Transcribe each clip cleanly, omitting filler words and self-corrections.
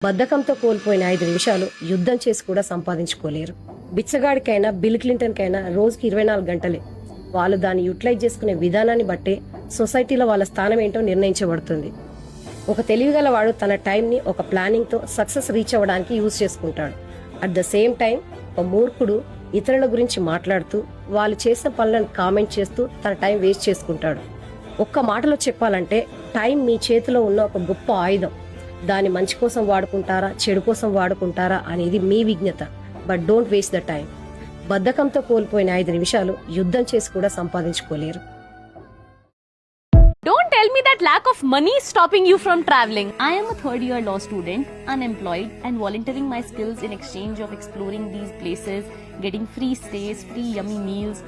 బద్ధకంతో కోల్పోయిన 5 నిమిషాలు యుద్ధం చేసి కూడా సంపాదించుకోలేరు. బిచ్చగాడికైనా బిల్ క్లింటన్కైనా రోజుకి 24 గంటలే. వాళ్ళు దాన్ని యూటిలైజ్ చేసుకునే విధానాన్ని బట్టే సొసైటీలో వాళ్ళ స్థానం ఏంటో నిర్ణయించబడుతుంది. ఒక తెలివిగలవాడు తన టైంని ఒక ప్లానింగ్తో సక్సెస్ రీచ్ అవ్వడానికి యూజ్ చేసుకుంటాడు. అట్ ద సేమ్ టైం ఒక మూర్ఖుడు ఇతరుల గురించి మాట్లాడుతూ వాళ్ళు చేసిన పనులను కామెంట్ చేస్తూ తన టైం వేస్ట్ చేసుకుంటాడు. ఒక్క మాటలో చెప్పాలంటే టైం మీ చేతిలో ఉన్న ఒక గొప్ప ఆయుధం. దాన్ని మంచి కోసం వాడుకుంటారా చెడు కోసం వాడుకుంటారా అనేది మీ విజ్ఞత. But don't waste the time. బద్ధకంతో కోల్పోయిన 5 నిమిషాలు యుద్ధం చేసి కూడా సంపాదించుకోలేరు. Don't tell me that lack of money is stopping you from traveling. I am a third-year law student, unemployed, and volunteering my skills in exchange of exploring these places, getting free stays, free yummy meals.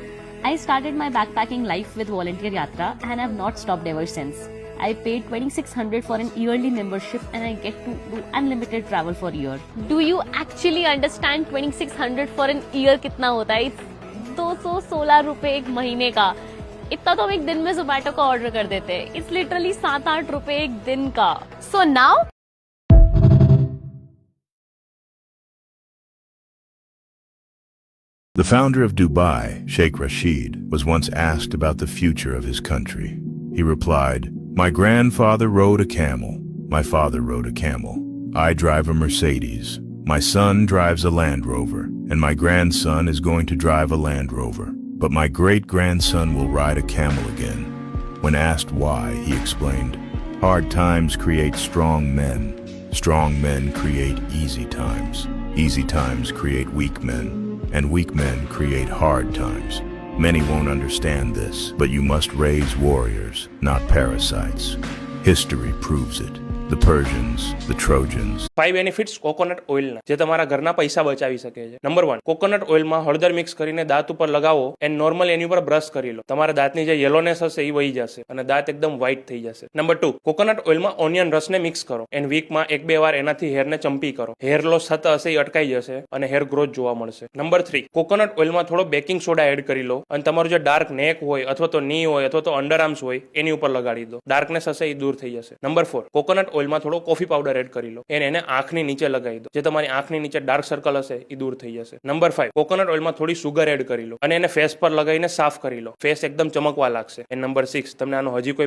I started my backpacking life with Volunteer Yatra and have not stopped ever since. I paid 2,600 for an yearly membership and I get to do unlimited travel for a year. Do you actually understand 2,600 for an year कितना होता है? 216 रुपए एक महीने का. इतना तो हम एक दिन में ज़ोमैटो का ऑर्डर कर देते हैं. इट्स लिटरली 7-8 रुपए एक दिन का. So now The founder of Dubai, Sheikh Rashid, was once asked about the future of his country. He replied, "My grandfather rode a camel. My father rode a camel. I drive a Mercedes. My son drives a Land Rover. And my grandson is going to drive a Land Rover. But my great-grandson will ride a camel again." When asked why, he explained, "Hard times create strong men. Strong men create easy times. Easy times create weak men. And weak men create hard times. Many won't understand this, but you must raise warriors, not parasites. History proves it. The Persians, the Trojans. 5 benefits coconut ઓઇલના જે તમારા ઘરના પૈસા બચાવી શકે છે. Number 1, coconut ઓઇલમાં હળદર mix કરીને દાંત ઉપર લગાવો એન્ડ નોર્મલ એની ઉપર બ્રશ કરી લો. તમારા દાંતની જે યેલોનેસ હશે એ વહી જશે અને દાંત એકદમ વ્હાઇટ થઈ જશે. નંબર 2, કોકોનટ ઓઇલમાં ઓનિયન રસને મિક્સ કરો એન્ડ વીકમાં 1-2 વાર એનાથી હેરને ચંપી કરો. હેર લોસ થતા હશે એ અટકાઈ જશે અને હેર ગ્રોથ જોવા મળશે. નંબર 3, કોકોનટ ઓઇલમાં થોડો બેકિંગ સોડા એડ કરી લો અને તમારું જે ડાર્ક નેક હોય અથવા તો ની હોય અથવા તો અંડર આર્મ્સ હોય એની ઉપર લગાડી દો. ડાર્કનેસ હશે એ દૂર થઈ જશે. નંબર 4, કોકોનટ ઓઇલમાં થોડો કોફી પાવડર એડ કરી લો એને આંખની નીચે લગાવી દો. જે તમારી આંખની નીચે ડાર્ક સર્કલ હશે એ દૂર થઈ જશે. નંબર 5, કોકોનટ ઓઇલમાં થોડી સુગર એડ કરી લો અને એને ફેસ પર લગાવીને સાફ કરી લો. ફેસ એકદમ ચમકવા લાગશે. નંબર 6, તમને આનો હજી કોઈ